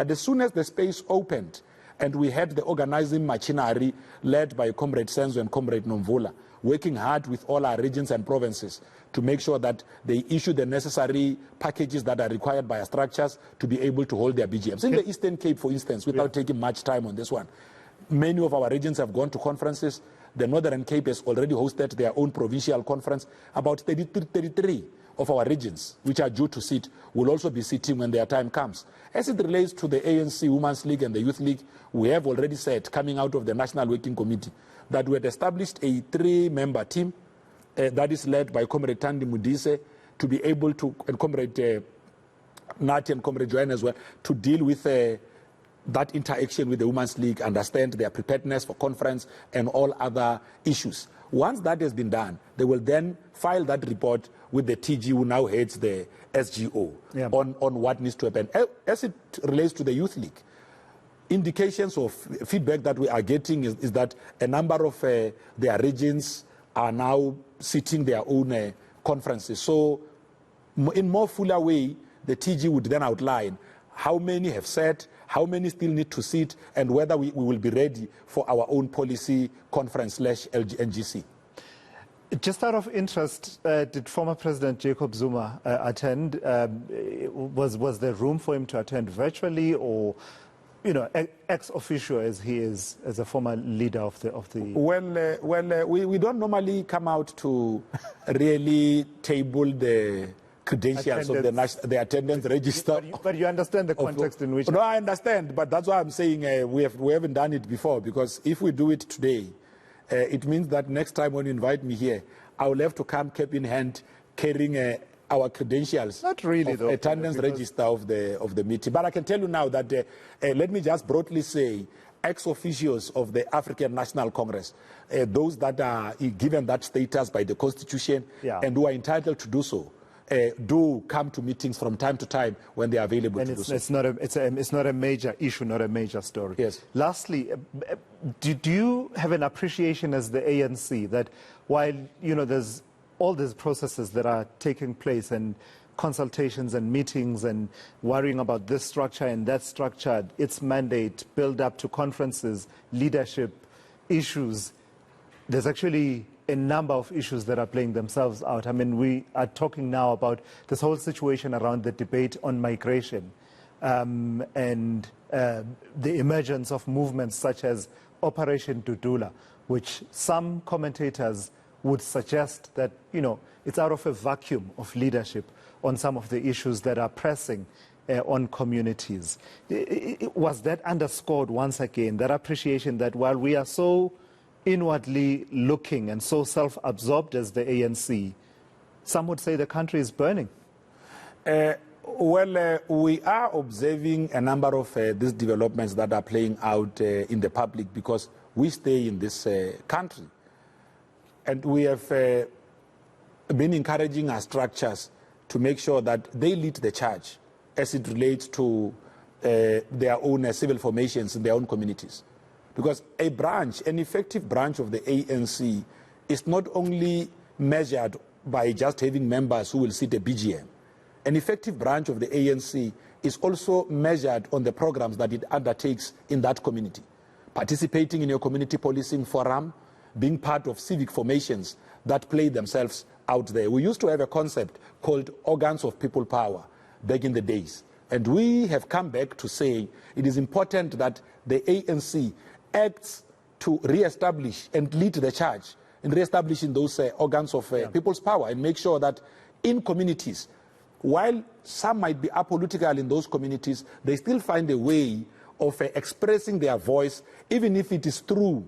But as soon as the space opened, and we had the organizing machinery led by Comrade Senzo and Comrade Nomvula, working hard with all our regions and provinces to make sure that they issue the necessary packages that are required by our structures to be able to hold their BGMs. In the Eastern Cape, for instance, without taking much time on this one, many of our regions have gone to conferences. The Northern Cape has already hosted their own provincial conference. About 33 of our regions, which are due to sit, will also be sitting when their time comes. As it relates to the ANC Women's League and the Youth League, we have already said, coming out of the National Working Committee, that we had established a 3-member team that is led by Comrade Tandi Mudise to be able to, and Comrade Nati and Comrade Joanne as well, to deal with that interaction with the Women's League, understand their preparedness for conference and all other issues. Once that has been done, they will then file that report with the TG, who now heads the SGO, on what needs to happen. As it relates to the Youth League, indications of feedback that we are getting is that a number of their regions are now sitting their own conferences. So in more fuller way, the TG would then outline how many have sat, how many still need to sit, and whether we will be ready for our own policy conference/NGC. Just out of interest, did former President Jacob Zuma attend? Was there room for him to attend virtually, or, you know, ex officio as he is, as a former leader of the? Well, we don't normally come out to really table the credentials of the attendance register. But you understand the context in which... No, I understand, but that's why I'm saying we haven't done it before, because if we do it today, it means that next time when you invite me here, I will have to come cap in hand carrying our credentials. Not really, though. Attendance register of the meeting. But I can tell you now that, let me just broadly say, ex-officios of the African National Congress, those that are given that status by the Constitution and who are entitled to do so, do come to meetings from time to time when they are available to do so. It's not a major issue, not a major story. Yes. Lastly, do you have an appreciation as the ANC that while, you know, there's all these processes that are taking place and consultations and meetings and worrying about this structure and that structure, its mandate, build up to conferences, leadership issues, there's actually a number of issues that are playing themselves out. I mean, we are talking now about this whole situation around the debate on migration and the emergence of movements such as Operation Dudula, which some commentators would suggest that, you know, it's out of a vacuum of leadership on some of the issues that are pressing on communities. Was that underscored once again, that appreciation that while we are so inwardly looking and so self-absorbed as the ANC, some would say the country is burning? We are observing a number of these developments that are playing out in the public because we stay in this country. And we have been encouraging our structures to make sure that they lead the charge as it relates to their own civil formations in their own communities. Because a branch, an effective branch of the ANC, is not only measured by just having members who will sit a BGM. An effective branch of the ANC is also measured on the programs that it undertakes in that community. Participating in your community policing forum, being part of civic formations that play themselves out there. We used to have a concept called organs of people power back in the days. And we have come back to say it is important that the ANC acts to re-establish and lead the charge in re-establishing those organs of people's power and make sure that in communities, while some might be apolitical in those communities, they still find a way of expressing their voice, even if it is through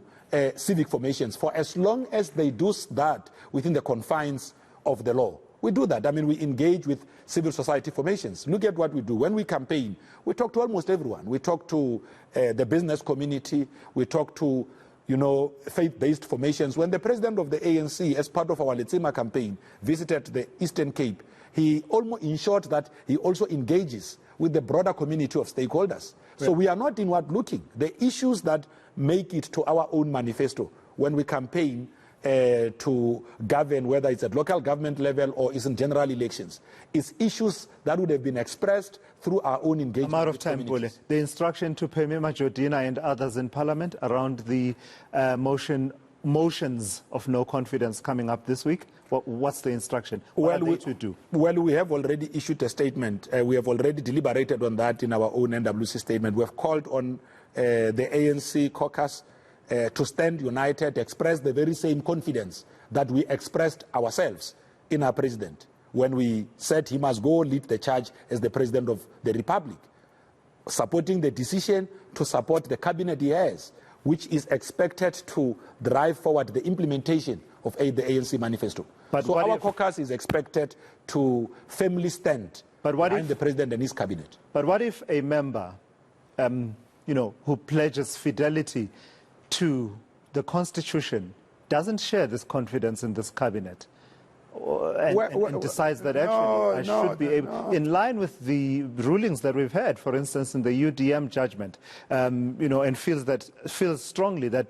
civic formations, for as long as they do that within the confines of the law. We do that. I mean, we engage with civil society formations. Look at what we do. When we campaign, we talk to almost everyone. We talk to the business community. We talk to, you know, faith-based formations. When the president of the ANC, as part of our Letsema campaign, visited the Eastern Cape, he almost ensured that he also engages with the broader community of stakeholders. So we are not inward looking. The issues that make it to our own manifesto when we campaign to govern, whether it's at local government level or is in general elections. It's issues that would have been expressed through our own engagement. I'm out of time, Pule. The instruction to Pule Mabe and others in Parliament around the motions of no confidence coming up this week. What's the instruction? What are they to do? Well, we have already issued a statement. We have already deliberated on that in our own NWC statement. We have called on the ANC caucus to stand united, express the very same confidence that we expressed ourselves in our president when we said he must go lead the charge as the president of the republic, supporting the decision to support the cabinet he has, which is expected to drive forward the implementation of the ANC manifesto. So our caucus is expected to firmly stand behind the president and his cabinet. But what if a member, who pledges fidelity to the Constitution doesn't share this confidence in this cabinet and decides that actually I should be able, in line with the rulings that we've had, for instance, in the UDM judgment, and feels strongly that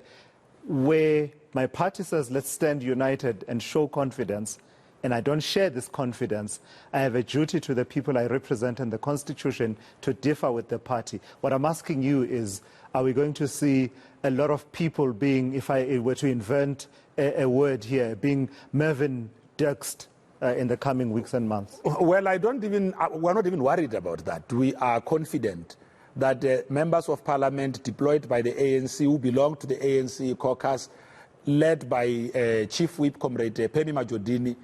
where my party says let's stand united and show confidence, and I don't share this confidence, I have a duty to the people I represent and the Constitution to differ with the party. What I'm asking you is, are we going to see a lot of people being, if I were to invent a word here, being Mervyn Dirkst in the coming weeks and months? Well, we're not even worried about that. We are confident that members of parliament deployed by the ANC who belong to the ANC caucus, led by Chief Whip Comrade Pule Mabe,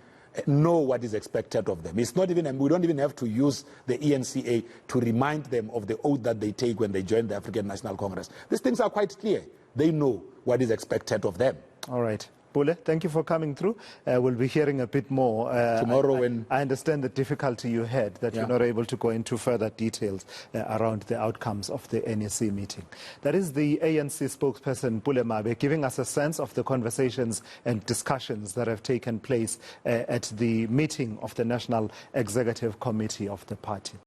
know what is expected of them. It's not even, we don't even have to use the eNCA to remind them of the oath that they take when they join the African National Congress. These things are quite clear. They know what is expected of them. All right. Pule, thank you for coming through. We'll be hearing a bit more tomorrow. I understand the difficulty you had, that you're not able to go into further details around the outcomes of the NEC meeting. That is the ANC spokesperson, Pule Mabe, giving us a sense of the conversations and discussions that have taken place at the meeting of the National Executive Committee of the party.